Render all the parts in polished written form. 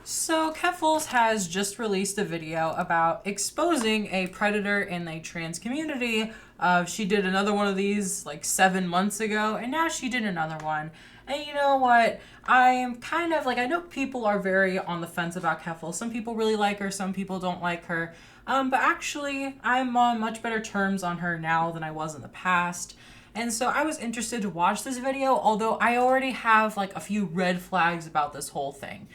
So Keffals has just released a video about exposing a predator in the trans community. She did another one of these like 7 months ago, and now she did another one. And you know what? I am kind of like, I know people are very on the fence about Keffals. Some people really like her, some people don't like her. But actually, I'm on much better terms on her now than I was in the past. And so I was interested to watch this video, although I already have like a few red flags about this whole thing.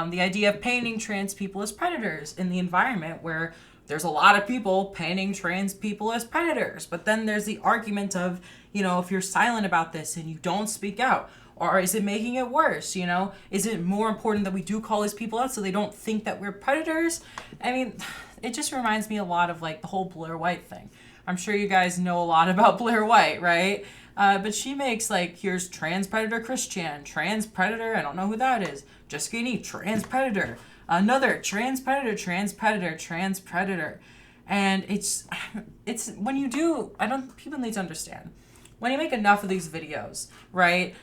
The idea of painting trans people as predators in the environment where there's a lot of people painting trans people as predators. But then there's the argument of, if you're silent about this and you don't speak out, or is it making it worse? Is it more important that we do call these people out so they don't think that we're predators? I mean, it just reminds me a lot of like the whole Blair White thing. I'm sure you guys know a lot about Blair White, right? But she makes like, here's trans predator Christian, trans predator, I don't know who that is, Jessica Eve, trans predator, another trans predator, trans predator, trans predator. And it's when you do, people need to understand, when you make enough of these videos, right,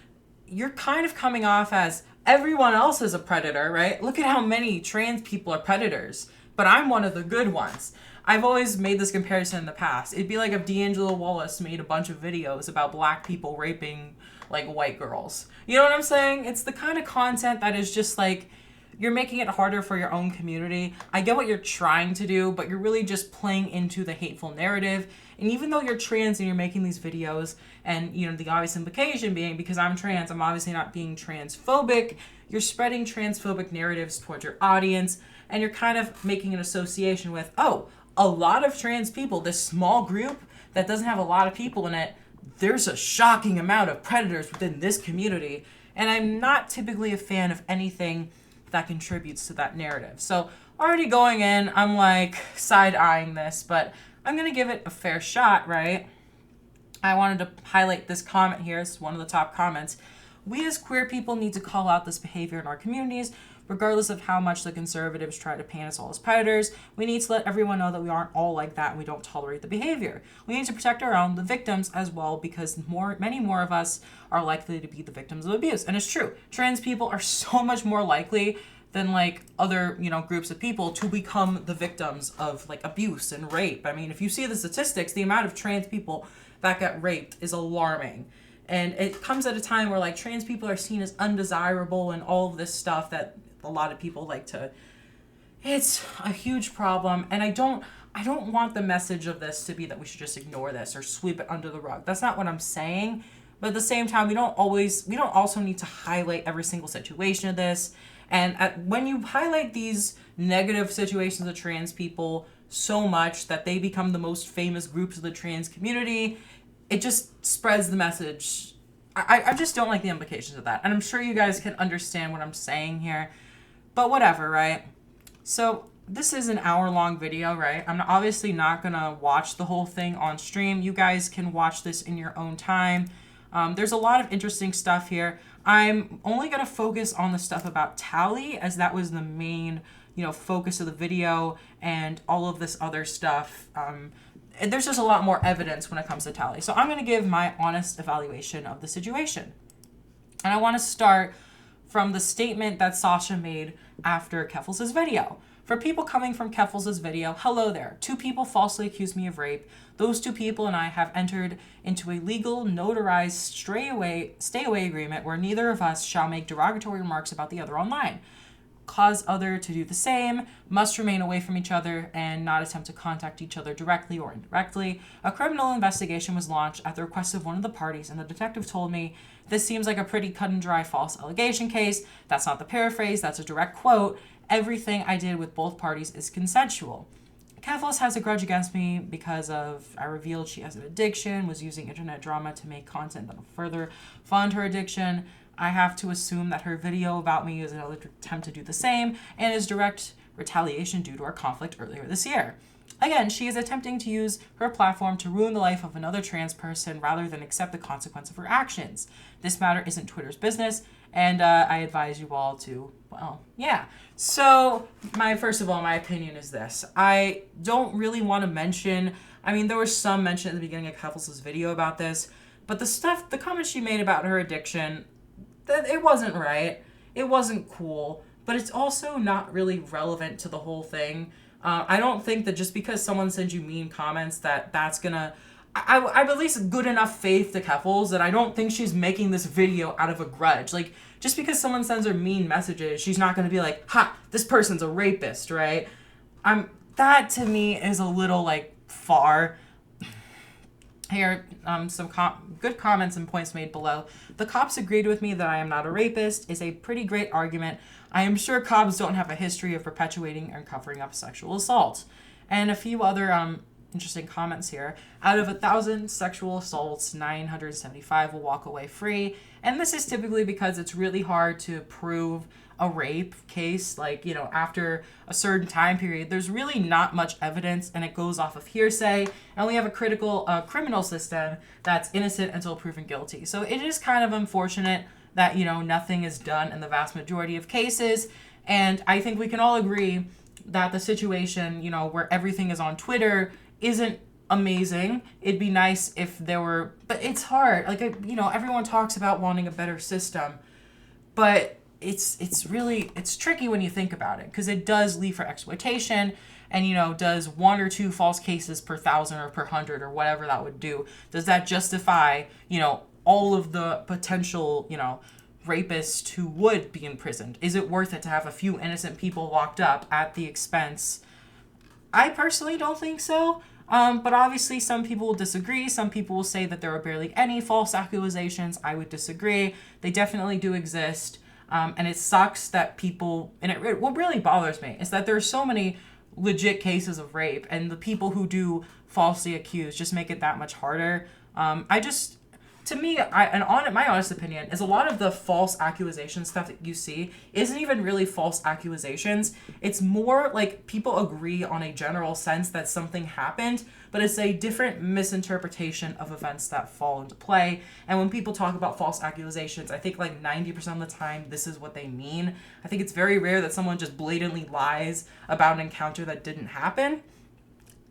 you're kind of coming off as everyone else is a predator, right? Look at how many trans people are predators, but I'm one of the good ones. I've always made this comparison in the past. It'd be like if D'Angelo Wallace made a bunch of videos about black people raping like white girls. You know what I'm saying? It's the kind of content that is just like, you're making it harder for your own community. I get what you're trying to do, but you're really just playing into the hateful narrative. And even though you're trans and you're making these videos, and the obvious implication being because I'm trans, I'm obviously not being transphobic, you're spreading transphobic narratives towards your audience, and you're kind of making an association with, oh, a lot of trans people, this small group that doesn't have a lot of people in it, there's a shocking amount of predators within this community. And I'm not typically a fan of anything that contributes to that narrative. So already going in, I'm like side-eyeing this, but I'm going to give it a fair shot, right? I wanted to highlight this comment here. It's one of the top comments. We as queer people need to call out this behavior in our communities, regardless of how much the conservatives try to paint us all as predators. We need to let everyone know that we aren't all like that and we don't tolerate the behavior. We need to protect our own, the victims as well, because many more of us are likely to be the victims of abuse. And it's true. Trans people are so much more likely than like other, groups of people to become the victims of like abuse and rape. I mean, if you see the statistics, the amount of trans people that get raped is alarming. And it comes at a time where like trans people are seen as undesirable and all of this stuff that a lot of people like to. It's a huge problem, and I don't want the message of this to be that we should just ignore this or sweep it under the rug. That's not what I'm saying. But at the same time, we don't also need to highlight every single situation of this. And when you highlight these negative situations of trans people so much that they become the most famous groups of the trans community, it just spreads the message. I just don't like the implications of that. And I'm sure you guys can understand what I'm saying here. But whatever, right? So this is an hour-long video, right? I'm obviously not going to watch the whole thing on stream. You guys can watch this in your own time. There's a lot of interesting stuff here. I'm only going to focus on the stuff about Tally, as that was the main, focus of the video, and all of this other stuff. And there's just a lot more evidence when it comes to Tally. So I'm going to give my honest evaluation of the situation. And I want to start from the statement that Sasha made after Keffals' video. For people coming from Keffals' video, hello there. 2 people falsely accused me of rape. Those 2 people and I have entered into a legal, notarized stay away agreement where neither of us shall make derogatory remarks about the other online, cause other to do the same, must remain away from each other, and not attempt to contact each other directly or indirectly. A criminal investigation was launched at the request of one of the parties, and the detective told me, this seems like a pretty cut and dry false allegation case. That's not the paraphrase, that's a direct quote. Everything I did with both parties is consensual. Keffals has a grudge against me because I revealed she has an addiction, was using internet drama to make content that will further fund her addiction. I have to assume that her video about me is another attempt to do the same and is direct retaliation due to our conflict earlier this year. Again, she is attempting to use her platform to ruin the life of another trans person rather than accept the consequence of her actions. This matter isn't Twitter's business, and I advise you all to, yeah. So, first of all, my opinion is this. I don't really want to mention, there was some mention at the beginning of Keffals' video about this, but the comments she made about her addiction, that it wasn't right. It wasn't cool. but it's also not really relevant to the whole thing. I don't think that just because someone sends you mean comments that's gonna... I've at least good enough faith to Keffals that I don't think she's making this video out of a grudge. Like, just because someone sends her mean messages, she's not going to be like, ha, this person's a rapist, right? That to me is a little, like, far. Here, some good comments and points made below. The cops agreed with me that I am not a rapist is a pretty great argument. I am sure cops don't have a history of perpetuating and covering up sexual assault. And a few other interesting comments here. Out of 1,000 sexual assaults, 975 will walk away free. And this is typically because it's really hard to prove a rape case. Like, you know, after a certain time period, there's really not much evidence and it goes off of hearsay. And we have a criminal system that's innocent until proven guilty. So it is kind of unfortunate that, you know, nothing is done in the vast majority of cases. And I think we can all agree that the situation, you know, where everything is on Twitter isn't amazing. It'd be nice if there were, but it's hard. Like, you know, everyone talks about wanting a better system, but it's tricky when you think about it, because it does leave for exploitation. And, you know, does 1 or 2 false cases per 1,000 or per 100 or whatever that would do, does that justify, you know, all of the potential, you know, rapists who would be imprisoned? Is it worth it to have a few innocent people locked up at the expense? I personally don't think so. But obviously some people will disagree. Some people will say that there are barely any false accusations. I would disagree. They definitely do exist. And it sucks that people, and what really bothers me is that there are so many legit cases of rape, and the people who do falsely accuse just make it that much harder. To me, my honest opinion is a lot of the false accusation stuff that you see isn't even really false accusations. It's more like people agree on a general sense that something happened, but it's a different misinterpretation of events that fall into play. And when people talk about false accusations, I think like 90% of the time, this is what they mean. I think it's very rare that someone just blatantly lies about an encounter that didn't happen.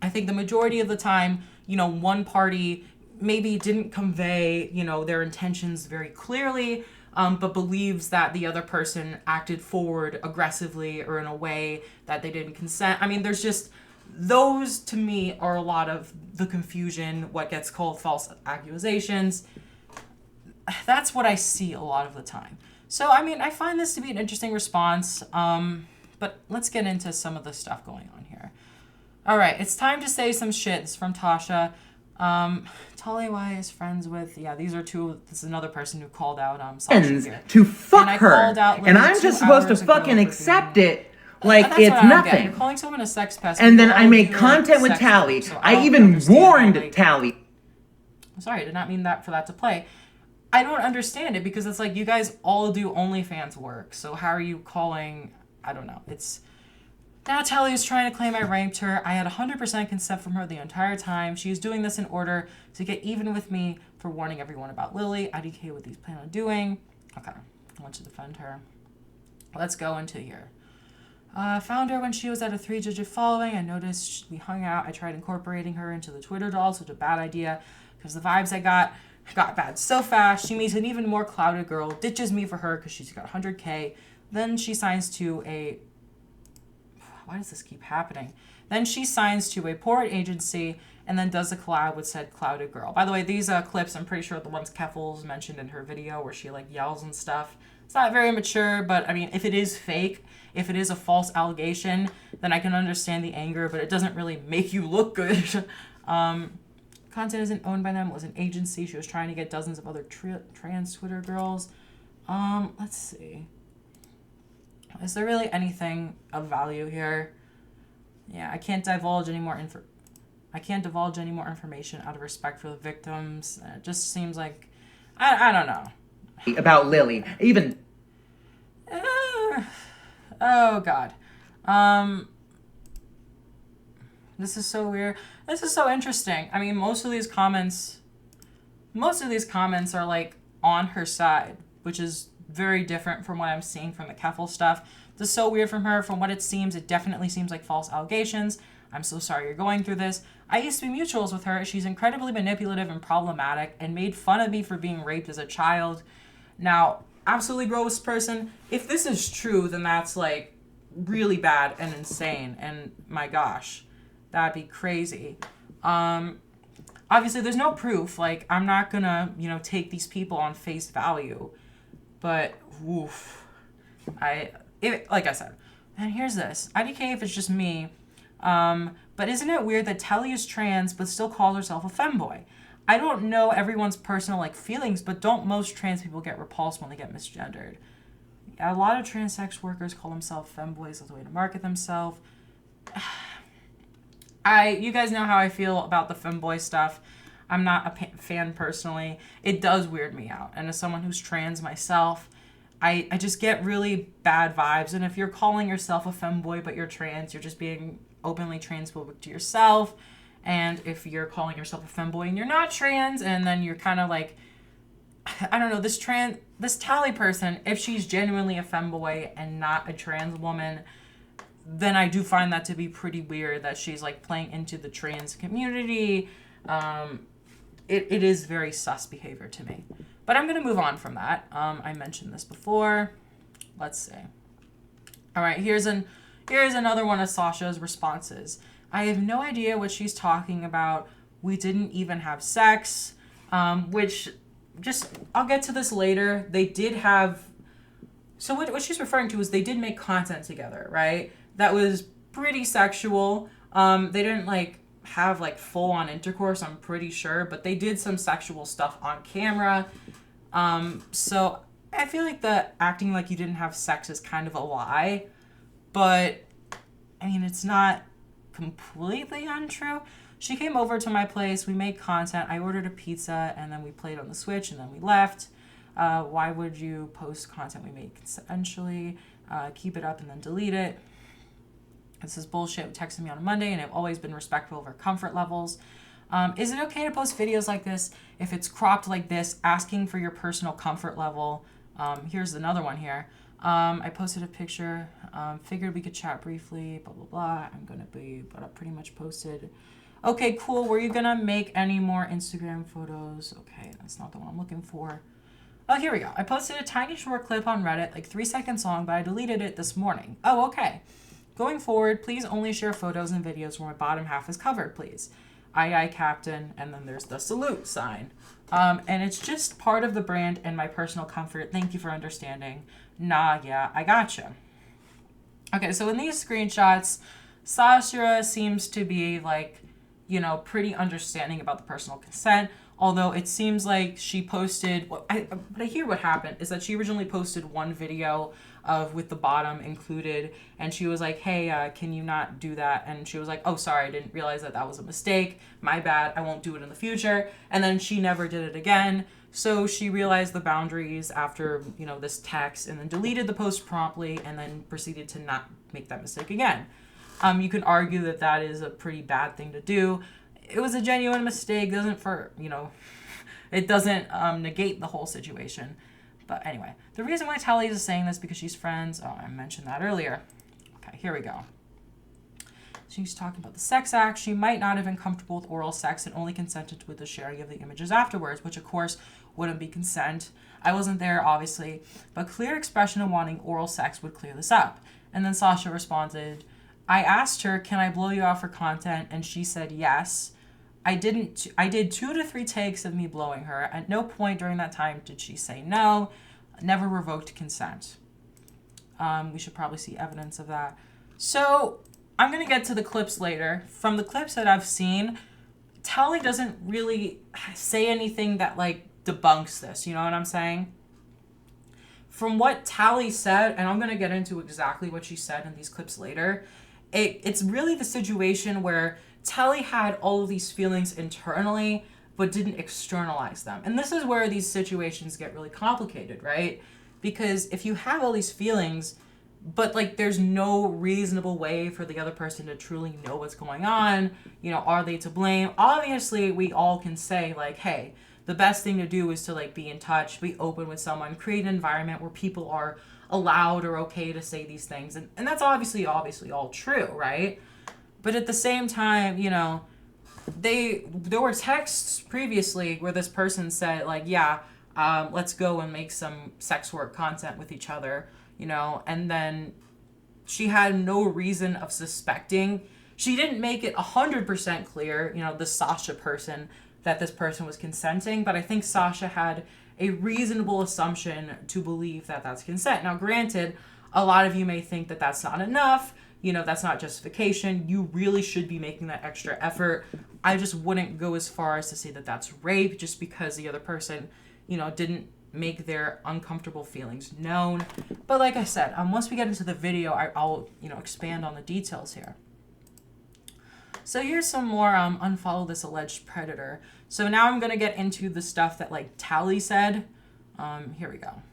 I think the majority of the time, you know, one party maybe didn't convey, you know, their intentions very clearly, but believes that the other person acted forward aggressively or in a way that they didn't consent. I mean, there's just, those to me are a lot of the confusion, what gets called false accusations. That's what I see a lot of the time. So, I mean, I find this to be an interesting response, but let's get into some of the stuff going on here. All right, it's time to say some shit. It's from Tasha. Taliwai is friends with, these are two, this is another person who called out Sasha here. To fuck her, and I'm just supposed to fucking accept it like it's nothing. You're calling someone a sex pest. And then I made content with Tally. So I even warned Tally. Sorry, I did not mean that for that to play. I don't understand it, because it's like you guys all do OnlyFans work, so how are you calling, I don't know, it's... Now Tally is trying to claim I raped her. I had 100% consent from her the entire time. She is doing this in order to get even with me for warning everyone about Lily. IDK what these plan on doing. Okay, I want to defend her. Let's go into here. Found her when she was at a 3-digit following. I noticed we hung out. I tried incorporating her into the Twitter doll, such a bad idea, because the vibes I got bad so fast. She meets an even more clouded girl, ditches me for her because she's got 100K. Then she signs to a... Why does this keep happening? Then she signs to a porn agency and then does a collab with said clouded girl. By the way, these clips, I'm pretty sure the ones Keffals mentioned in her video where she like yells and stuff. It's not very mature, but I mean, if it is fake, if it is a false allegation, then I can understand the anger, but it doesn't really make you look good. Content isn't owned by them. It was an agency. She was trying to get dozens of other trans Twitter girls. Let's see. Is there really anything of value here? Yeah, I can't divulge any more information out of respect for the victims. It just seems like I don't know. About Lily, even. Oh God. This is so weird. This is so interesting. I mean, most of these comments are like on her side, which is very different from what I'm seeing from the Keffals stuff. This is so weird from her. From what it seems, it definitely seems like false allegations. I'm so sorry you're going through this. I used to be mutuals with her. She's incredibly manipulative and problematic and made fun of me for being raped as a child. Now, absolutely gross person. If this is true, then that's like really bad and insane. And my gosh, that'd be crazy. Obviously, there's no proof. Like, I'm not gonna, take these people on face value. But, oof. Like I said, and here's this. IDK if it's just me. But isn't it weird that Telly is trans but still calls herself a femboy? I don't know everyone's personal feelings, but don't most trans people get repulsed when they get misgendered? A lot of trans sex workers call themselves femboys as a way to market themselves. You guys know how I feel about the femboy stuff. I'm not a fan personally. It does weird me out. And as someone who's trans myself, I just get really bad vibes. And if you're calling yourself a femboy but you're trans, you're just being openly transphobic to yourself. And if you're calling yourself a femboy and you're not trans, and then you're kind of like, I don't know, this Tally person, if she's genuinely a femboy and not a trans woman, then I do find that to be pretty weird that she's like playing into the trans community. It is very sus behavior to me. But I'm going to move on from that. I mentioned this before. Let's see. All right, here's another one of Sasha's responses. I have no idea what she's talking about. We didn't even have sex. Which, I'll get to this later. They did have... So what she's referring to is they did make content together, right? That was pretty sexual. They didn't, have, full-on intercourse, I'm pretty sure. But they did some sexual stuff on camera. So I feel like the acting like you didn't have sex is kind of a lie. But, I mean, it's not completely untrue. She came over to my place. We made content. I ordered a pizza, and then we played on the Switch, and then we left. Why would you post content we made consensually? Keep it up and then delete it. This is bullshit. Texted me on a Monday, and I've always been respectful of her comfort levels. Is it okay to post videos like this if it's cropped like this, asking for your personal comfort level? Here's another one here. I posted a picture. Figured we could chat briefly, blah, blah, blah. I'm going to be pretty much posted. Okay, cool. Were you going to make any more Instagram photos? Okay, that's not the one I'm looking for. Oh, here we go. I posted a tiny short clip on Reddit, 3 seconds long, but I deleted it this morning. Oh, okay. Going forward, please only share photos and videos where my bottom half is covered, please. Aye, Captain. And then there's the salute sign. And it's just part of the brand and my personal comfort. Thank you for understanding. Nah, yeah, I gotcha. Okay, so in these screenshots, Sasha seems to be pretty understanding about the personal consent. Although it seems like she posted, but I hear what happened is that she originally posted one video with the bottom included, and she was like, hey, can you not do that? And she was like, oh, sorry, I didn't realize that was a mistake. My bad, I won't do it in the future. And then she never did it again. So she realized the boundaries after, this text, and then deleted the post promptly, and then proceeded to not make that mistake again. You can argue that is a pretty bad thing to do. It was a genuine mistake. It doesn't negate the whole situation. But anyway, the reason why Tally is saying this because she's friends. Oh, I mentioned that earlier. Okay, here we go. She's talking about the sex act. She might not have been comfortable with oral sex and only consented with the sharing of the images afterwards, which of course wouldn't be consent. I wasn't there, obviously, but clear expression of wanting oral sex would clear this up. And then Sasha responded, I asked her, can I blow you out for content? And she said yes. I did 2 to 3 takes of me blowing her. At no point during that time did she say no. Never revoked consent. We should probably see evidence of that. So I'm going to get to the clips later. From the clips that I've seen, Tally doesn't really say anything that debunks this. You know what I'm saying? From what Tally said, and I'm going to get into exactly what she said in these clips later, it's really the situation where Tally had all of these feelings internally, but didn't externalize them. And this is where these situations get really complicated, right? Because if you have all these feelings, but there's no reasonable way for the other person to truly know what's going on, are they to blame? Obviously, we all can say hey, the best thing to do is to be in touch, be open with someone, create an environment where people are allowed or okay to say these things. And that's obviously all true, right? But at the same time, there were texts previously where this person said, yeah, let's go and make some sex work content with each other, you know, and then she had no reason of suspecting. She didn't make it 100% clear, you know, the Sasha person, that this person was consenting, but I think Sasha had a reasonable assumption to believe that that's consent. Now, granted, a lot of you may think that that's not enough, you know, that's not justification. You really should be making that extra effort. I just wouldn't go as far as to say that that's rape just because the other person, you know, didn't make their uncomfortable feelings known. But like I said, once we get into the video, I'll, you know, expand on the details here. So here's some more unfollow this alleged predator. So now I'm going to get into the stuff that like Tally said. Here we go.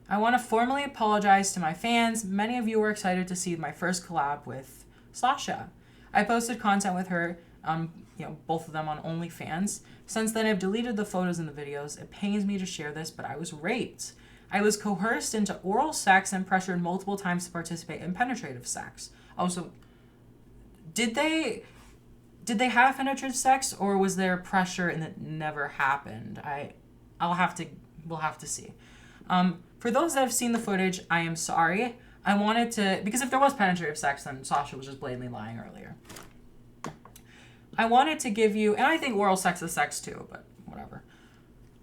I want to formally apologize to my fans. Many of you were excited to see my first collab with Sasha. I posted content with her, you know, both of them on OnlyFans. Since then, I've deleted the photos and the videos. It pains me to share this, but I was raped. I was coerced into oral sex and pressured multiple times to participate in penetrative sex. Also, did they have penetrative sex, or was there pressure and it never happened? We'll have to see. For those that have seen the footage, I am sorry. I wanted to, because if there was penetrative sex, then Sasha was just blatantly lying earlier. I wanted to give you, and I think oral sex is sex too, but whatever.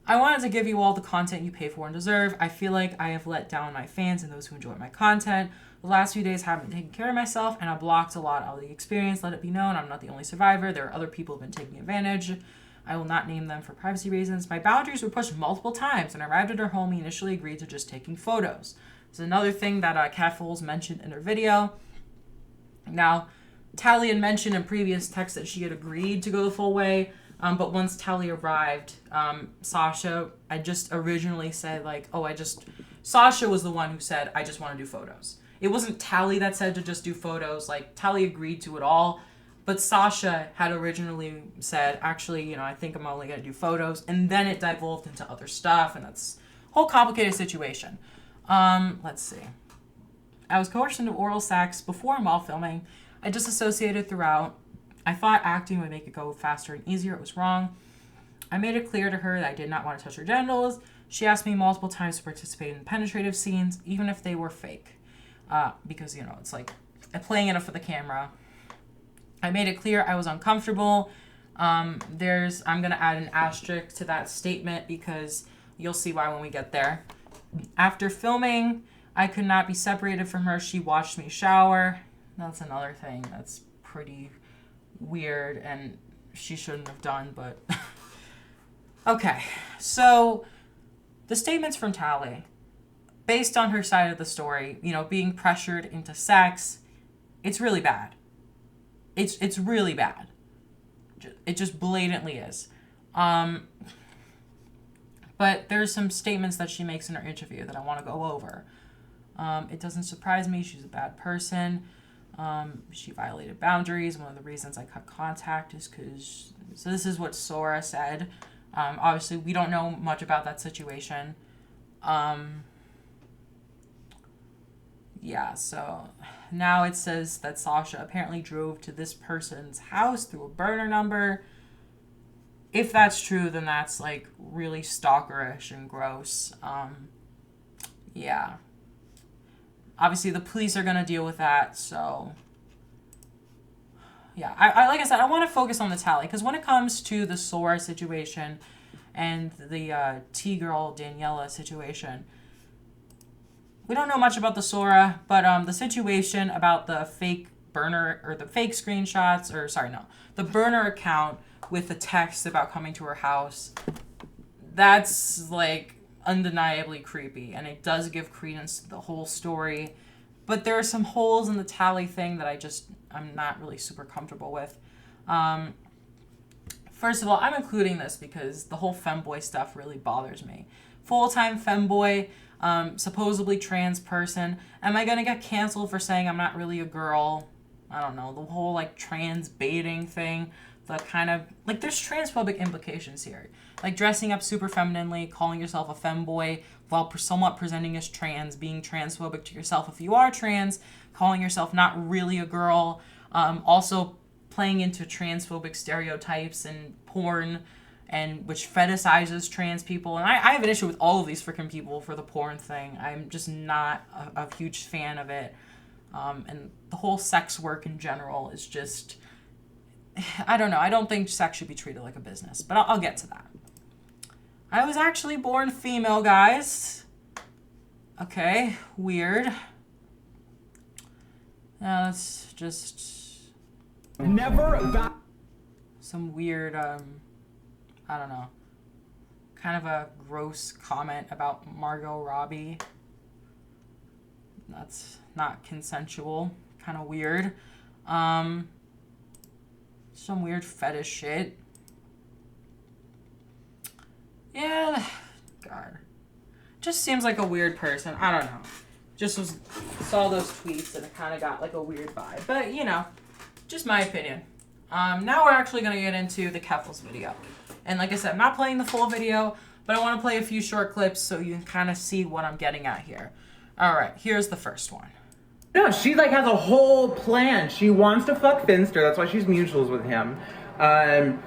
I wanted to give you all the content you pay for and deserve. I feel like I have let down my fans and those who enjoy my content. The last few days I haven't taken care of myself, and I blocked a lot out of the experience. Let it be known, I'm not the only survivor. There are other people who have been taking advantage. I will not name them for privacy reasons. My boundaries were pushed multiple times. When I arrived at her home, he initially agreed to just taking photos. This is another thing that Keffals mentioned in her video. Now, Tally had mentioned in previous texts that she had agreed to go the full way, but once Tally arrived, Sasha, I just originally said like, Sasha was the one who said, I just want to do photos. It wasn't Tally that said to just do photos. Like, Tally agreed to it all. But Sasha had originally said, actually, you know, I think I'm only going to do photos. And then it divulged into other stuff. And that's a whole complicated situation. Let's see. I was coerced into oral sex before and while filming. I disassociated throughout. I thought acting would make it go faster and easier. It was wrong. I made it clear to her that I did not want to touch her genitals. She asked me multiple times to participate in penetrative scenes, even if they were fake. Because, you know, it's like playing it up for the camera. I made it clear I was uncomfortable. I'm going to add an asterisk to that statement because you'll see why when we get there. After filming, I could not be separated from her. She watched me shower. That's another thing that's pretty weird and she shouldn't have done, but okay. So the statements from Tally, based on her side of the story, you know, being pressured into sex, it's really bad. It's really bad. It just blatantly is. But there's some statements that she makes in her interview that I want to go over. It doesn't surprise me. She's a bad person. She violated boundaries. One of the reasons I cut contact is because... So this is what Sora said. Obviously, we don't know much about that situation. Yeah, so now it says that Sasha apparently drove to this person's house through a burner number. If that's true, then that's like really stalkerish and gross. Yeah. Obviously, the police are going to deal with that, so... Yeah, I like I said, I want to focus on the Tally, because when it comes to the Sora situation and the T-girl Daniela situation... We don't know much about the Sora, but the situation about the fake burner, or the fake screenshots, or sorry, no, the burner account with the text about coming to her house, that's, like, undeniably creepy, and it does give credence to the whole story, but there are some holes in the Tally thing that I'm not really super comfortable with. First of all, I'm including this because the whole femboy stuff really bothers me. Full-time femboy, supposedly trans person. Am I going to get canceled for saying I'm not really a girl? I don't know. The whole, like, trans baiting thing. The kind of... Like, there's transphobic implications here. Like, dressing up super femininely, calling yourself a femboy while somewhat presenting as trans, being transphobic to yourself if you are trans, calling yourself not really a girl, also playing into transphobic stereotypes and porn. and which fetishizes trans people. And I have an issue with all of these freaking people for the porn thing. I'm just not a huge fan of it. And the whole sex work in general is just, I don't know. I don't think sex should be treated like a business, but I'll get to that. I was actually born female, guys. Okay, weird. Now that's just some weird, I don't know, kind of a gross comment about Margot Robbie. That's not consensual. Kind of weird. Some weird fetish shit. Yeah, God. Just seems like a weird person. I don't know. Just saw those tweets and it kind of got like a weird vibe. But, you know, just my opinion. Now we're actually going to get into the Keffals video. And like I said, I'm not playing the full video, but I want to play a few short clips so you can kind of see what I'm getting at here. All right, here's the first one. No, she like has a whole plan. She wants to fuck Finster. That's why she's mutuals with him. And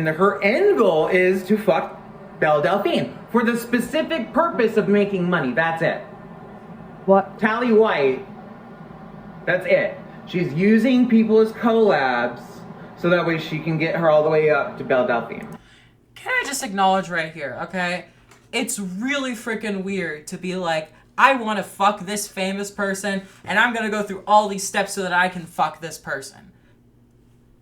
her end goal is to fuck Belle Delphine for the specific purpose of making money. That's it. What? Tally White. That's it. She's using people as collabs so that way she can get her all the way up to Belle Delphine. Can I just acknowledge right here, okay? It's really freaking weird to be like, I want to fuck this famous person, and I'm going to go through all these steps so that I can fuck this person.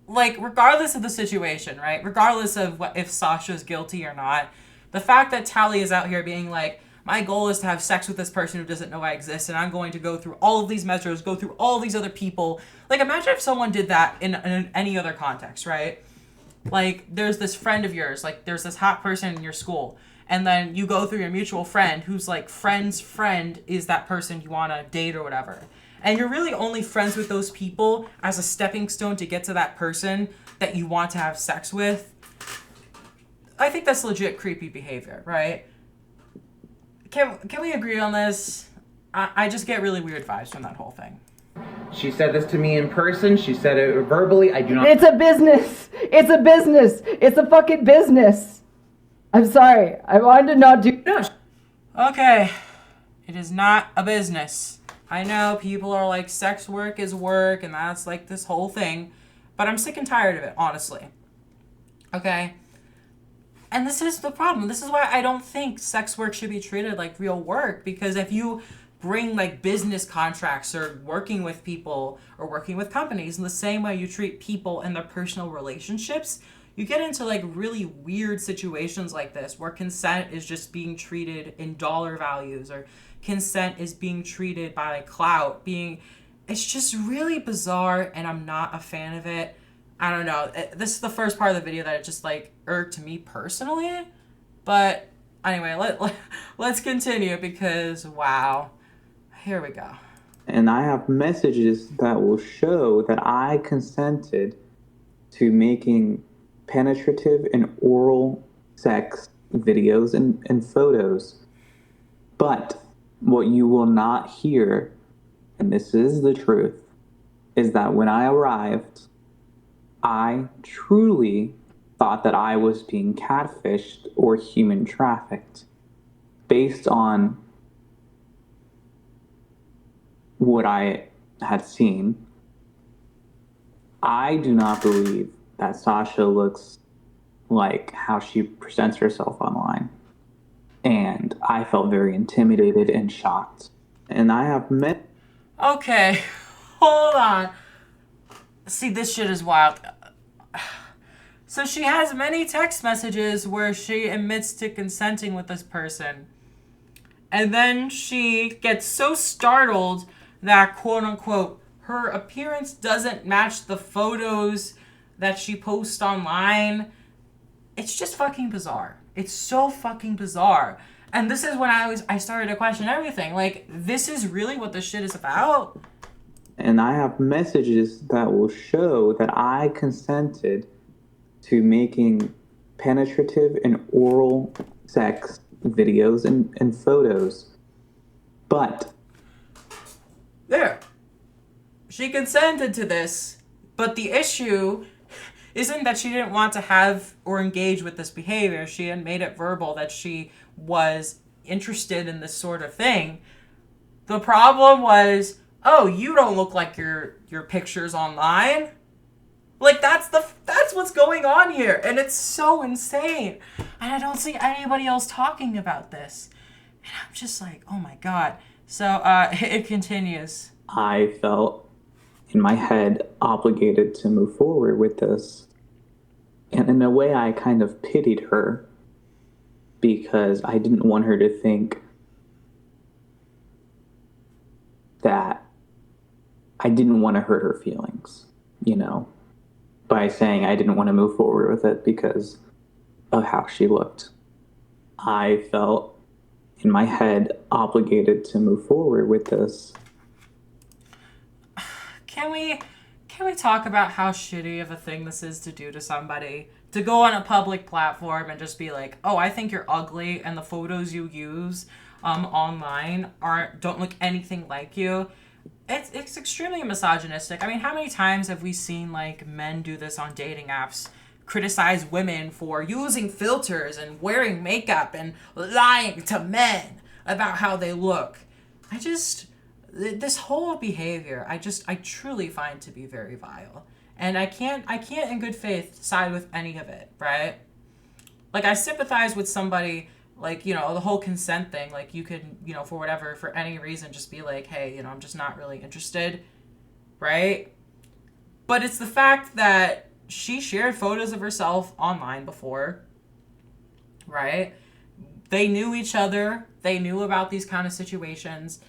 Like, regardless of the situation, right? Regardless of if Sasha's guilty or not, the fact that Tally is out here being like, my goal is to have sex with this person who doesn't know I exist, and I'm going to go through all of these measures, go through all these other people. Like, imagine if someone did that in any other context, right? Like, there's this friend of yours, like, there's this hot person in your school, and then you go through your mutual friend who's, like, friend's friend is that person you want to date or whatever. And you're really only friends with those people as a stepping stone to get to that person that you want to have sex with. I think that's legit creepy behavior, right? Can we agree on this? I just get really weird vibes from that whole thing. She said this to me in person. She said it verbally. I do not. It's a business. It's a business. It's a fucking business. I'm sorry. I wanted to not do. No. Okay. It is not a business. I know people are like, sex work is work, and that's like this whole thing. But I'm sick and tired of it, honestly. Okay? And this is the problem. This is why I don't think sex work should be treated like real work. Because if you bring like business contracts or working with people or working with companies in the same way you treat people and their personal relationships, you get into like really weird situations like this where consent is just being treated in dollar values, or consent is being treated by like clout. It's just really bizarre, and I'm not a fan of it. I don't know. This is the first part of the video that it just like irked me personally. But anyway, let's continue because wow. Here we go. And I have messages that will show that I consented to making penetrative and oral sex videos and photos. But what you will not hear, and this is the truth, is that when I arrived, I truly thought that I was being catfished or human trafficked based on what I had seen. I do not believe that Sasha looks like how she presents herself online. And I felt very intimidated and shocked. And I have met... Okay, hold on. See, this shit is wild. So she has many text messages where she admits to consenting with this person. And then she gets so startled that, quote unquote, her appearance doesn't match the photos that she posts online. It's just fucking bizarre. It's so fucking bizarre. And this is when I started to question everything. Like, this is really what this shit is about? And I have messages that will show that I consented to making penetrative and oral sex videos and photos. But there. She consented to this, but the issue isn't that she didn't want to have or engage with this behavior. She had made it verbal that she was interested in this sort of thing. The problem was, oh, you don't look like your pictures online. Like, that's what's going on here, and it's so insane. And I don't see anybody else talking about this. And I'm just like, oh my god. So it continues. I felt in my head obligated to move forward with this. And in a way, I kind of pitied her because I didn't want her to think that I didn't want to hurt her feelings, you know, by saying I didn't want to move forward with it because of how she looked. I felt in my head obligated to move forward with this. Can we talk about how shitty of a thing this is to do to somebody? To go on a public platform and just be like, oh, I think you're ugly, and the photos you use online don't look anything like you. It's extremely misogynistic. I mean, how many times have we seen like men do this on dating apps? Criticize women for using filters and wearing makeup and lying to men about how they look. This whole behavior, I truly find to be very vile. And I can't in good faith side with any of it, right? Like, I sympathize with somebody, like, you know, the whole consent thing. Like, you could, you know, for any reason, just be like, hey, you know, I'm just not really interested, right? But it's the fact that she shared photos of herself online before, right? They knew each other. They knew about these kind of situations.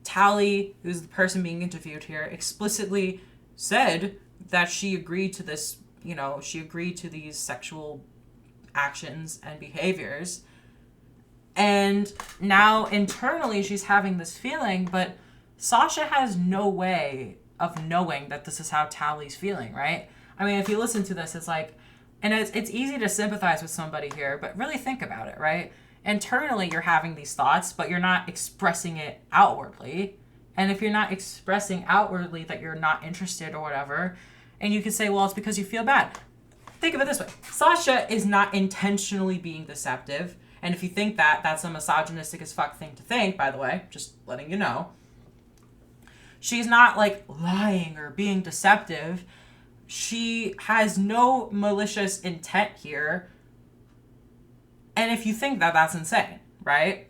Tally, who's the person being interviewed here, explicitly said that she agreed to this, you know, she agreed to these sexual actions and behaviors. And now internally she's having this feeling, but Sasha has no way of knowing that this is how Tally's feeling, right? I mean, if you listen to this, it's like, and it's easy to sympathize with somebody here, but really think about it, right? Internally, you're having these thoughts, but you're not expressing it outwardly. And if you're not expressing outwardly that you're not interested or whatever, and you can say, well, it's because you feel bad. Think of it this way. Sasha is not intentionally being deceptive. And if you think that, that's a misogynistic as fuck thing to think, by the way, just letting you know. She's not like lying or being deceptive. She has no malicious intent here. And if you think that, that's insane, right?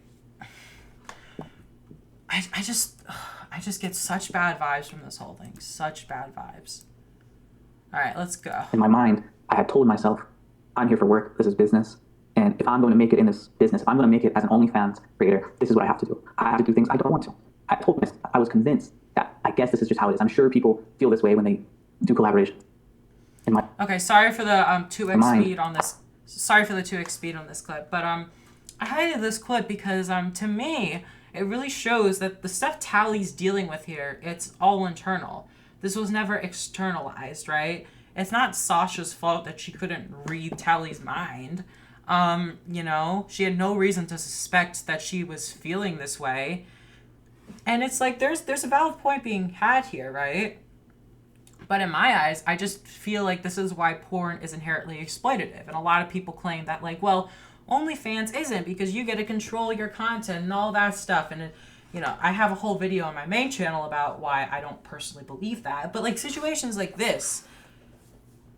I just get such bad vibes from this whole thing. Such bad vibes. All right, let's go. In my mind, I had told myself, I'm here for work, this is business. And if I'm going to make it in this business, if I'm going to make it as an OnlyFans creator, this is what I have to do. I have to do things I don't want to. I told myself, I was convinced that I guess this is just how it is. I'm sure people feel this way when they do collaborations. Okay, sorry for the 2x speed on this. Sorry for the 2x speed on this clip, but I highlighted this clip because to me it really shows that the stuff Tally's dealing with here, it's all internal. This was never externalized, right? It's not Sasha's fault that she couldn't read Tally's mind. You know, she had no reason to suspect that she was feeling this way. And it's like there's a valid point being had here, right? But in my eyes, I just feel like this is why porn is inherently exploitative. And a lot of people claim that, like, well, OnlyFans isn't because you get to control your content and all that stuff. And, you know, I have a whole video on my main channel about why I don't personally believe that. But, like, situations like this,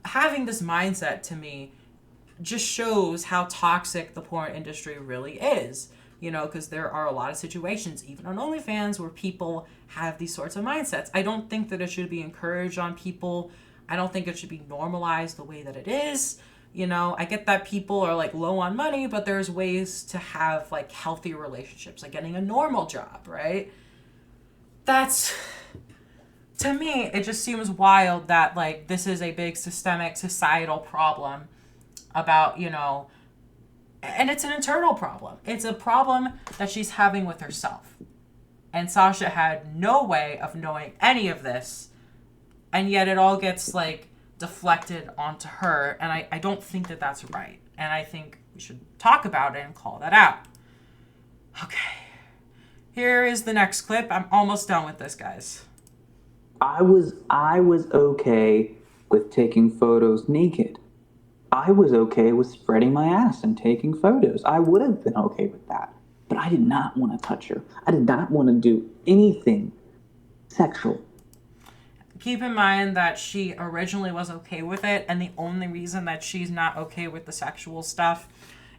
having this mindset to me just shows how toxic the porn industry really is. You know, because there are a lot of situations, even on OnlyFans, where people have these sorts of mindsets. I don't think that it should be encouraged on people. I don't think it should be normalized the way that it is. You know, I get that people are, like, low on money, but there's ways to have, like, healthy relationships, like getting a normal job, right? That's, to me, it just seems wild that, like, this is a big systemic societal problem about, you know, and it's an internal problem. It's a problem that she's having with herself. And Sasha had no way of knowing any of this. And yet it all gets, like, deflected onto her. And I don't think that that's right. And I think we should talk about it and call that out. Okay. Here is the next clip. I'm almost done with this, guys. I was okay with taking photos naked. I was okay with spreading my ass and taking photos. I would have been okay with that. But I did not want to touch her. I did not want to do anything sexual. Keep in mind that she originally was okay with it, and the only reason that she's not okay with the sexual stuff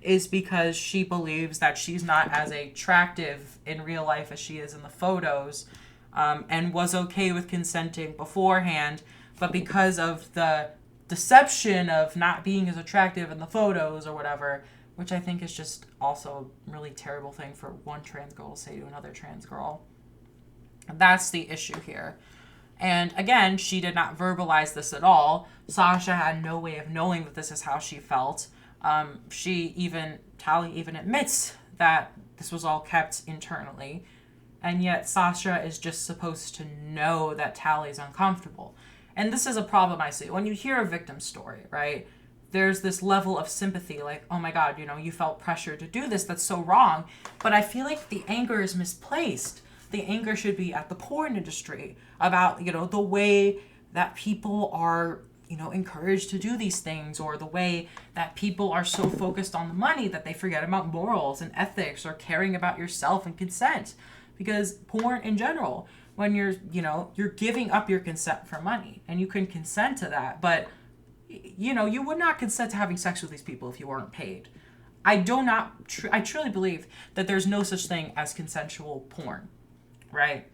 is because she believes that she's not as attractive in real life as she is in the photos, and was okay with consenting beforehand, but because of the deception of not being as attractive in the photos or whatever, which I think is just also a really terrible thing for one trans girl to say to another trans girl. That's the issue here. And again, she did not verbalize this at all. Sasha had no way of knowing that this is how she felt. Tally even admits that this was all kept internally. And yet Sasha is just supposed to know that Tally's uncomfortable. And this is a problem I see. When you hear a victim story, right, there's this level of sympathy, like, oh my God, you felt pressure to do this. That's so wrong. But I feel like the anger is misplaced. The anger should be at the porn industry about, the way that people are, encouraged to do these things, or the way that people are so focused on the money that they forget about morals and ethics or caring about yourself and consent. Because porn in general, when you're giving up your consent for money, and you can consent to that, but you would not consent to having sex with these people if you weren't paid. I truly believe that there's no such thing as consensual porn, right?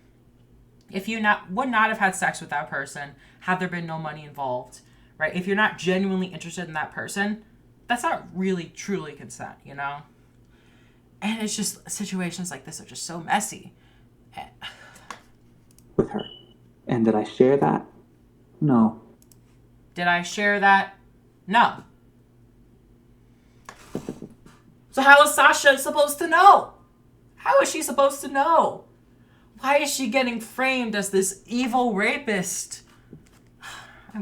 If you would not have had sex with that person, had there been no money involved, right? If you're not genuinely interested in that person, that's not really truly consent, And it's just situations like this are just so messy. With her. And did I share that? No. Did I share that? No. So how is Sasha supposed to know? How is she supposed to know? Why is she getting framed as this evil rapist?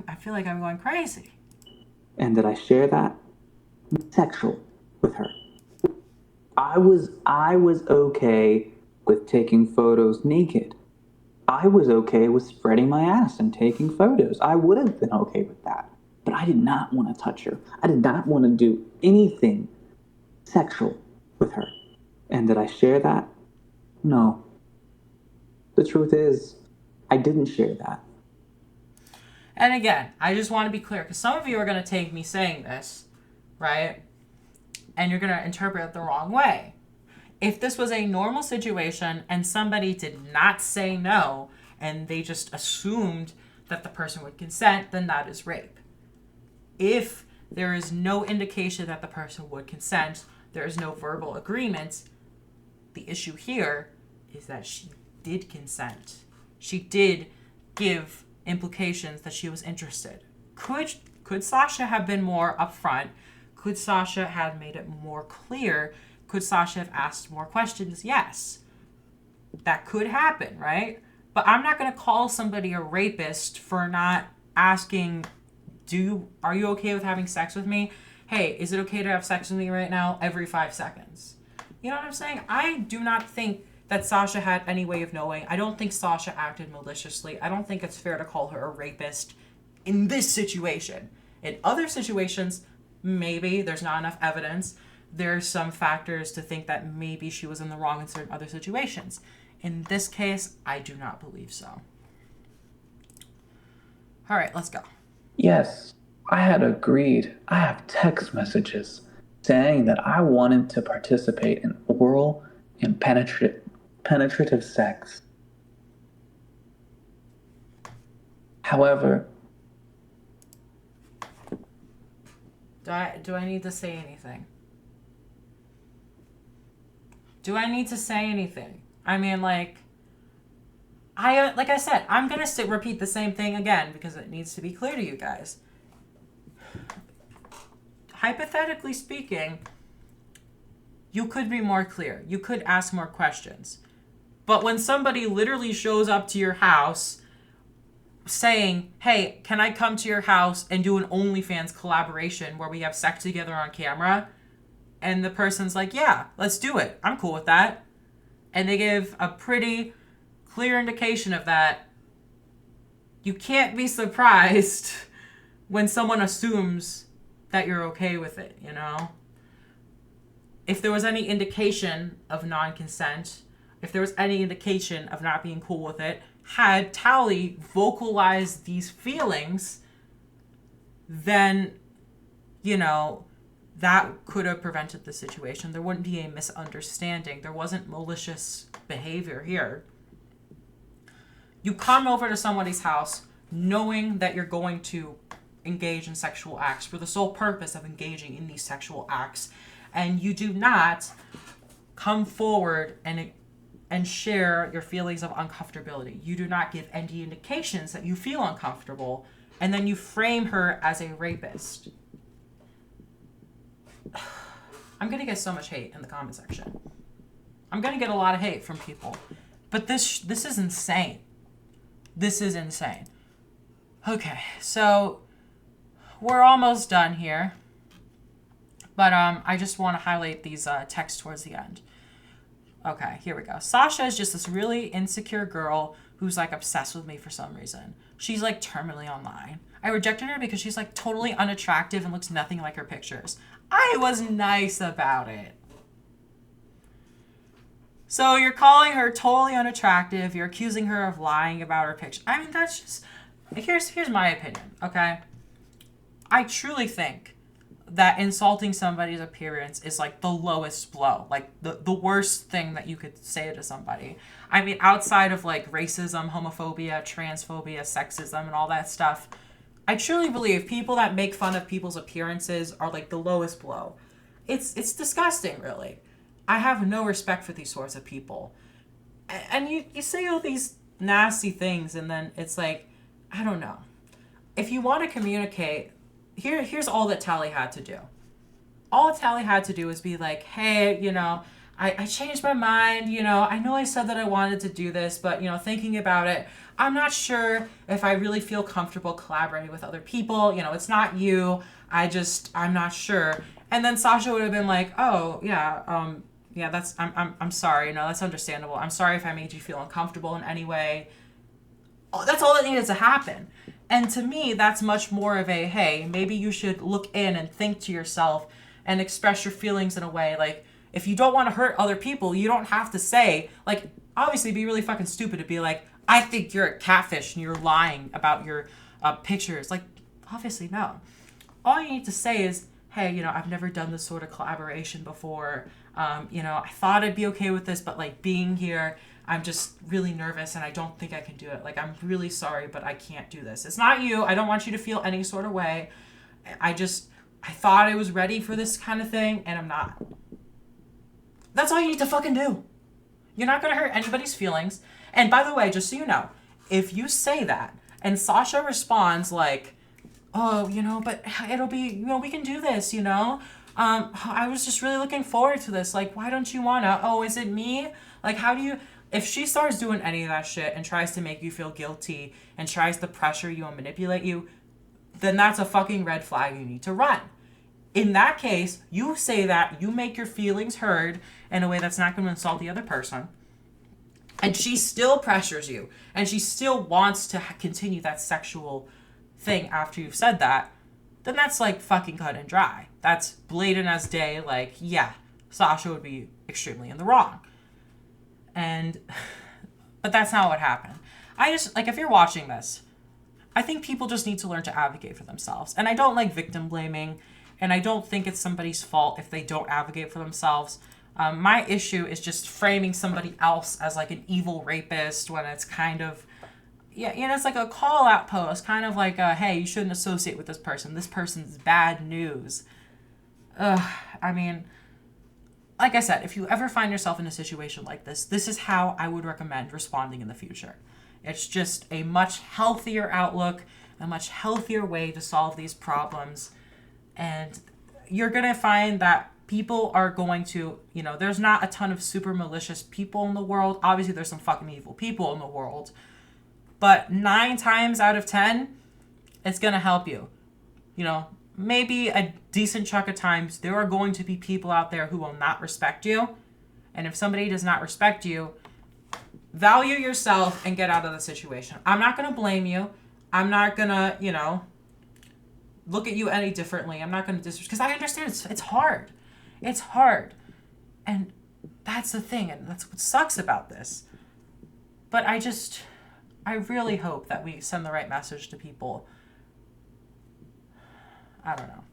I feel like I'm going crazy. And did I share that? Sexual with her. I was okay with taking photos naked. I was okay with spreading my ass and taking photos. I would have been okay with that. But I did not want to touch her. I did not want to do anything sexual with her. And did I share that? No. The truth is, I didn't share that. And again, I just want to be clear, because some of you are going to take me saying this, right? And you're going to interpret it the wrong way. If this was a normal situation and somebody did not say no, and they just assumed that the person would consent, then that is rape. If there is no indication that the person would consent, there is no verbal agreement, the issue here is that she did consent. She did give implications that she was interested. Could Sasha have been more upfront? Could Sasha have made it more clear? Could Sasha have asked more questions? Yes. That could happen, right? But I'm not going to call somebody a rapist for not asking, are you okay with having sex with me? Hey, is it okay to have sex with me right now every 5 seconds? You know what I'm saying? I do not think that Sasha had any way of knowing. I don't think Sasha acted maliciously. I don't think it's fair to call her a rapist in this situation. In other situations, maybe there's not enough evidence. There's some factors to think that maybe she was in the wrong in certain other situations. In this case, I do not believe so. All right, let's go. Yes, I had agreed. I have text messages saying that I wanted to participate in oral and penetrative sex. However, do I need to say anything? Do I need to say anything? I mean, like I said, I'm going to repeat the same thing again because it needs to be clear to you guys. Hypothetically speaking, you could be more clear. You could ask more questions. But when somebody literally shows up to your house saying, hey, can I come to your house and do an OnlyFans collaboration where we have sex together on camera? And the person's like, yeah, let's do it. I'm cool with that. And they give a pretty clear indication of that. You can't be surprised when someone assumes that you're okay with it, you know? If there was any indication of non-consent, if there was any indication of not being cool with it, had Tally vocalized these feelings, then, you know, that could have prevented the situation. There wouldn't be a misunderstanding. There wasn't malicious behavior here. You come over to somebody's house knowing that you're going to engage in sexual acts for the sole purpose of engaging in these sexual acts, and you do not come forward and share your feelings of uncomfortability. You do not give any indications that you feel uncomfortable, and then you frame her as a rapist. I'm gonna get so much hate in the comment section. I'm gonna get a lot of hate from people, but this is insane. This is insane. Okay, so we're almost done here, but I just want to highlight these texts towards the end. Okay, here we go. Sasha is just this really insecure girl who's like obsessed with me for some reason. She's like terminally online. I rejected her because she's like totally unattractive and looks nothing like her pictures. I was nice about it. So you're calling her totally unattractive. You're accusing her of lying about her picture. I mean, that's just... Here's my opinion, okay? I truly think that insulting somebody's appearance is like the lowest blow, like the worst thing that you could say to somebody. I mean, outside of like racism, homophobia, transphobia, sexism, and all that stuff, I truly believe people that make fun of people's appearances are like the lowest blow. It's disgusting, really. I have no respect for these sorts of people. And you say all these nasty things, and then it's like, I don't know. If you want to communicate, here's all that Tally had to do. All Tally had to do was be like, hey, you know, I changed my mind. You know I said that I wanted to do this, but, you know, thinking about it, I'm not sure if I really feel comfortable collaborating with other people. You know, it's not you. I'm not sure. And then Sasha would have been like, oh, yeah, yeah, I'm sorry. No, that's understandable. I'm sorry if I made you feel uncomfortable in any way. That's all that needed to happen. And to me, that's much more of a, hey, maybe you should look in and think to yourself and express your feelings in a way. Like, if you don't want to hurt other people, you don't have to say, like, obviously it'd be really fucking stupid to be like, I think you're a catfish and you're lying about your pictures. Like, obviously no. All you need to say is, hey, you know, I've never done this sort of collaboration before. You know, I thought I'd be okay with this, but like being here, I'm just really nervous and I don't think I can do it. Like, I'm really sorry, but I can't do this. It's not you. I don't want you to feel any sort of way. I thought I was ready for this kind of thing, and I'm not. That's all you need to fucking do. You're not going to hurt anybody's feelings. And by the way, just so you know, if you say that and Sasha responds like, oh, you know, but it'll be, you know, we can do this, you know? I was just really looking forward to this. Like, why don't you wanna? Oh, is it me? Like, how do you... If she starts doing any of that shit and tries to make you feel guilty and tries to pressure you and manipulate you, then that's a fucking red flag you need to run. In that case, you say that, you make your feelings heard in a way that's not going to insult the other person, and she still pressures you, and she still wants to continue that sexual thing after you've said that, then that's like fucking cut and dry. That's blatant as day. Like, yeah, Sasha would be extremely in the wrong. But that's not what happened. I just, like, if you're watching this, I think people just need to learn to advocate for themselves. And I don't like victim blaming, and I don't think it's somebody's fault if they don't advocate for themselves. My issue is just framing somebody else as like an evil rapist when it's kind of, yeah, you know, it's like a call out post, kind of like, hey, you shouldn't associate with this person. This person's bad news. I mean, like I said, if you ever find yourself in a situation like this is how I would recommend responding in the future. It's just a much healthier outlook, a much healthier way to solve these problems. And you're going to find that people are going to, you know, there's not a ton of super malicious people in the world. Obviously, there's some fucking evil people in the world. But 9 times out of 10, it's going to help you. You know, maybe a decent chunk of times, there are going to be people out there who will not respect you. And if somebody does not respect you, value yourself and get out of the situation. I'm not going to blame you. I'm not going to, you know, look at you any differently. I'm not going to disrespect, because I understand it's hard. It's hard. And that's the thing, and that's what sucks about this. But I really hope that we send the right message to people. I don't know.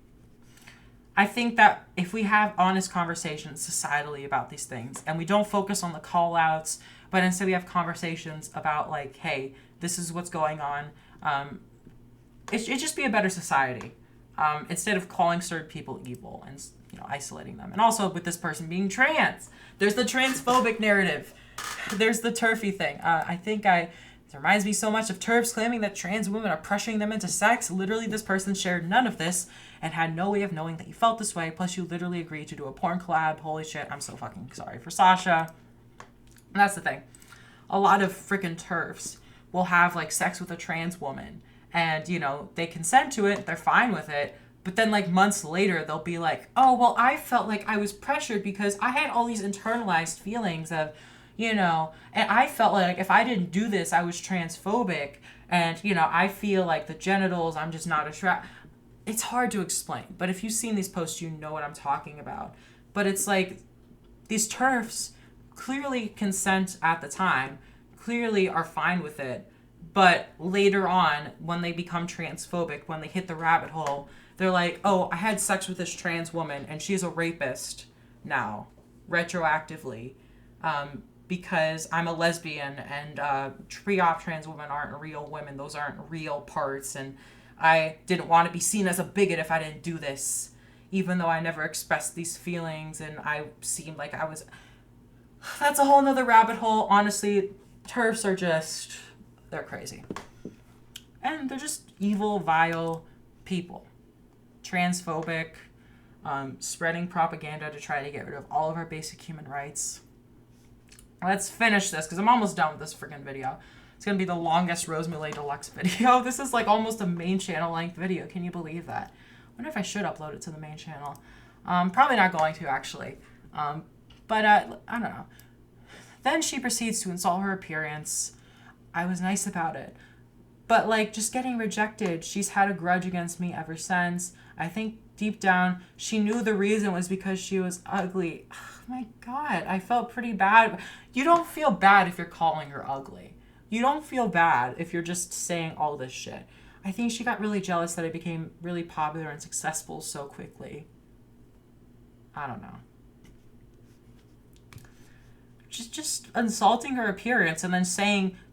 I think that if we have honest conversations societally about these things, and we don't focus on the call outs, but instead we have conversations about like, hey, this is what's going on. It'd just be a better society. Instead of calling certain people evil and, you know, isolating them. And also with this person being trans. There's the transphobic narrative. There's the TERFy thing. It reminds me so much of TERFs claiming that trans women are pressuring them into sex. Literally, this person shared none of this and had no way of knowing that you felt this way. Plus, you literally agreed to do a porn collab. Holy shit, I'm so fucking sorry for Sasha. And that's the thing. A lot of freaking TERFs will have, like, sex with a trans woman. And, you know, they consent to it. They're fine with it. But then, like, months later, they'll be like, oh, well, I felt like I was pressured because I had all these internalized feelings of, you know, and I felt like if I didn't do this, I was transphobic. And, you know, I feel like the genitals, I'm just not attracted. It's hard to explain. But if you've seen these posts, you know what I'm talking about. But it's like these TERFs clearly consent at the time, clearly are fine with it. But later on, when they become transphobic, when they hit the rabbit hole, they're like, oh, I had sex with this trans woman and she's a rapist now, retroactively. Because I'm a lesbian and pre-op trans women aren't real women. Those aren't real parts. And I didn't want to be seen as a bigot if I didn't do this, even though I never expressed these feelings and I seemed like I was... That's a whole nother rabbit hole. Honestly, TERFs are just... They're crazy. And they're just evil, vile people. Transphobic, spreading propaganda to try to get rid of all of our basic human rights. Let's finish this, because I'm almost done with this freaking video. It's going to be the longest Rose Millet Deluxe video. This is like almost a main channel length video. Can you believe that? I wonder if I should upload it to the main channel. Probably not going to, actually. But I don't know. Then she proceeds to insult her appearance. I was nice about it. But, like, just getting rejected, she's had a grudge against me ever since. I think deep down, she knew the reason was because she was ugly. Oh, my God, I felt pretty bad. You don't feel bad if you're calling her ugly. You don't feel bad if you're just saying all this shit. I think she got really jealous that I became really popular and successful so quickly. I don't know. Just insulting her appearance and then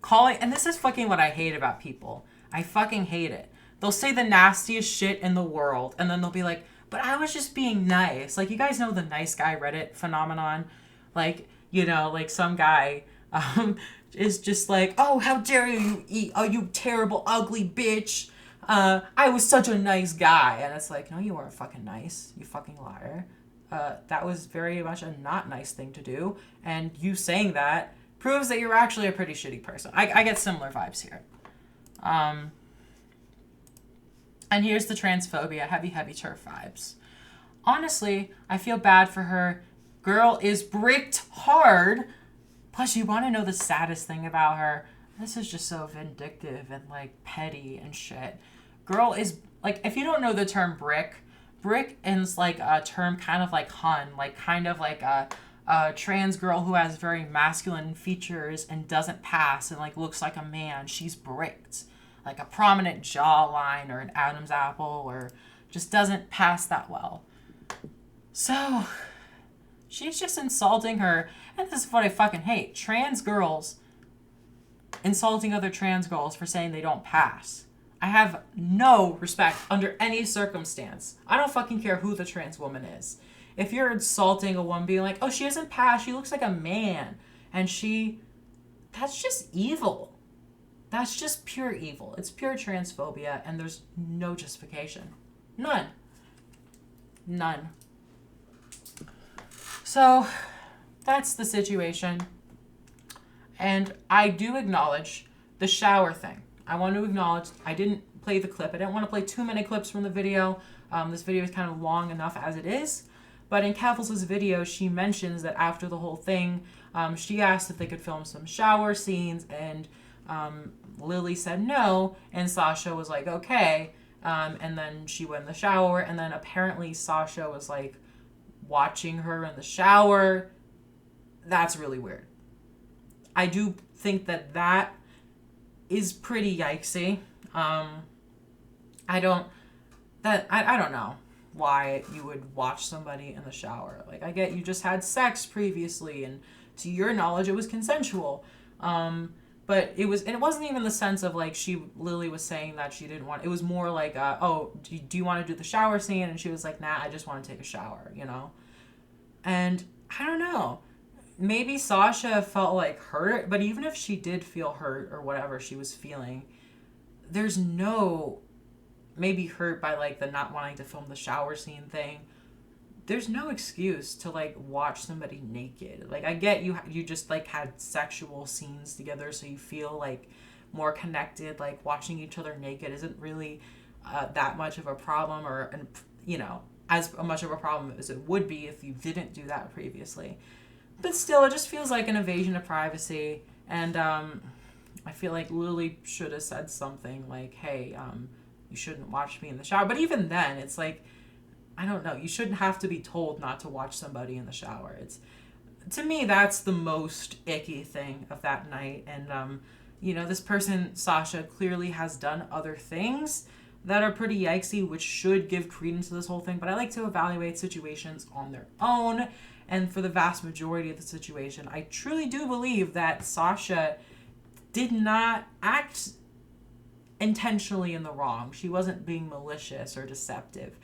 calling, and this is fucking what I hate about people. I fucking hate it. They'll say the nastiest shit in the world, and then they'll be like, but I was just being nice. Like, you guys know the nice guy Reddit phenomenon? Like, you know, like some guy is just like, oh, how dare you eat, oh, you terrible, ugly bitch. I was such a nice guy. And it's like, no, you weren't fucking nice, you fucking liar. That was very much a not nice thing to do. And you saying that proves that you're actually a pretty shitty person. I get similar vibes here. And here's the transphobia, heavy TERF vibes. Honestly, I feel bad for her. Girl is bricked hard. Plus, you want to know the saddest thing about her? This is just so vindictive and, like, petty and shit. Girl is, like, if you don't know the term brick is like a term kind of like hun, like kind of like a trans girl who has very masculine features and doesn't pass and like looks like a man. She's bricked. Like a prominent jawline or an Adam's apple, or just doesn't pass that well. So she's just insulting her. And this is what I fucking hate. Trans girls insulting other trans girls for saying they don't pass. I have no respect under any circumstance. I don't fucking care who the trans woman is. If you're insulting a woman being like, oh, she doesn't pass, she looks like a man, and that's just evil. That's just pure evil. It's pure transphobia, and there's no justification. None. So, that's the situation. And I do acknowledge the shower thing. I want to acknowledge I didn't play the clip. I didn't want to play too many clips from the video. This video is kind of long enough as it is. But in Keffals' video, she mentions that after the whole thing, she asked if they could film some shower scenes, and Lily said no, and Sasha was like, okay. And then she went in the shower, and then apparently Sasha was like watching her in the shower. That's really weird. I do think that is pretty yikesy. I don't know why you would watch somebody in the shower. Like, I get you just had sex previously, and to your knowledge it was consensual. But it wasn't even the sense of like Lily was saying that she didn't want. It was more like, oh, do you want to do the shower scene? And she was like, nah, I just want to take a shower, you know? And I don't know. Maybe Sasha felt like hurt, but even if she did feel hurt or whatever she was feeling, there's no maybe hurt by like the not wanting to film the shower scene thing. There's no excuse to like watch somebody naked. Like, I get you just like had sexual scenes together, so you feel like more connected. Like, watching each other naked isn't really that much of a problem, or you know, as much of a problem as it would be if you didn't do that previously. But still, it just feels like an invasion of privacy, and I feel like Lily should have said something like, hey, you shouldn't watch me in the shower. But even then, it's like, I don't know, you shouldn't have to be told not to watch somebody in the shower. It's, to me, that's the most icky thing of that night. And you know, this person, Sasha, clearly has done other things that are pretty yikesy, which should give credence to this whole thing. But I like to evaluate situations on their own. And for the vast majority of the situation, I truly do believe that Sasha did not act intentionally in the wrong. She wasn't being malicious or deceptive.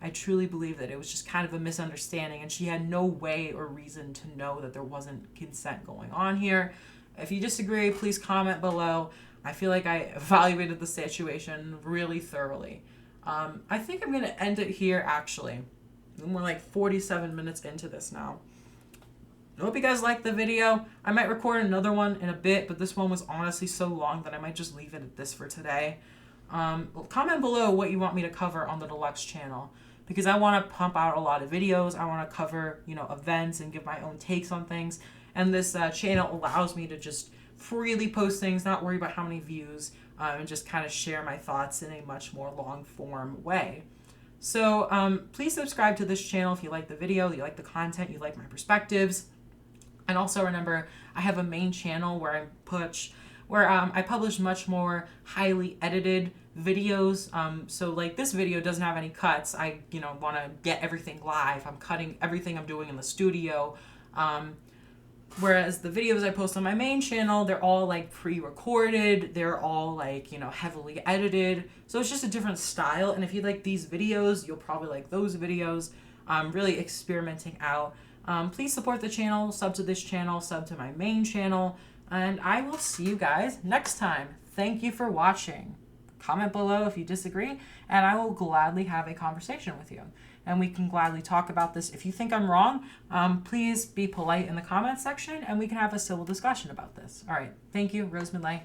I truly believe that it was just kind of a misunderstanding, and she had no way or reason to know that there wasn't consent going on here. If you disagree, please comment below. I feel like I evaluated the situation really thoroughly. I think I'm going to end it here, actually. We're like 47 minutes into this now. I hope you guys liked the video. I might record another one in a bit, but this one was honestly so long that I might just leave it at this for today. Comment below what you want me to cover on the Deluxe channel, because I want to pump out a lot of videos. I want to cover, you know, events and give my own takes on things. And this channel allows me to just freely post things, not worry about how many views, and just kind of share my thoughts in a much more long form way. So please subscribe to this channel if you like the video, you like the content, you like my perspectives. And also remember, I have a main channel where I publish much more highly edited videos. So like this video doesn't have any cuts. I, you know, want to get everything live. I'm cutting everything I'm doing in the studio. Whereas the videos I post on my main channel, they're all like pre-recorded. They're all like, you know, heavily edited. So it's just a different style. And if you like these videos, you'll probably like those videos. I'm really experimenting out. Please support the channel, sub to this channel, sub to my main channel. And I will see you guys next time. Thank you for watching. Comment below if you disagree, and I will gladly have a conversation with you. And we can gladly talk about this. If you think I'm wrong, please be polite in the comment section, and we can have a civil discussion about this. All right. Thank you, Rose Midley.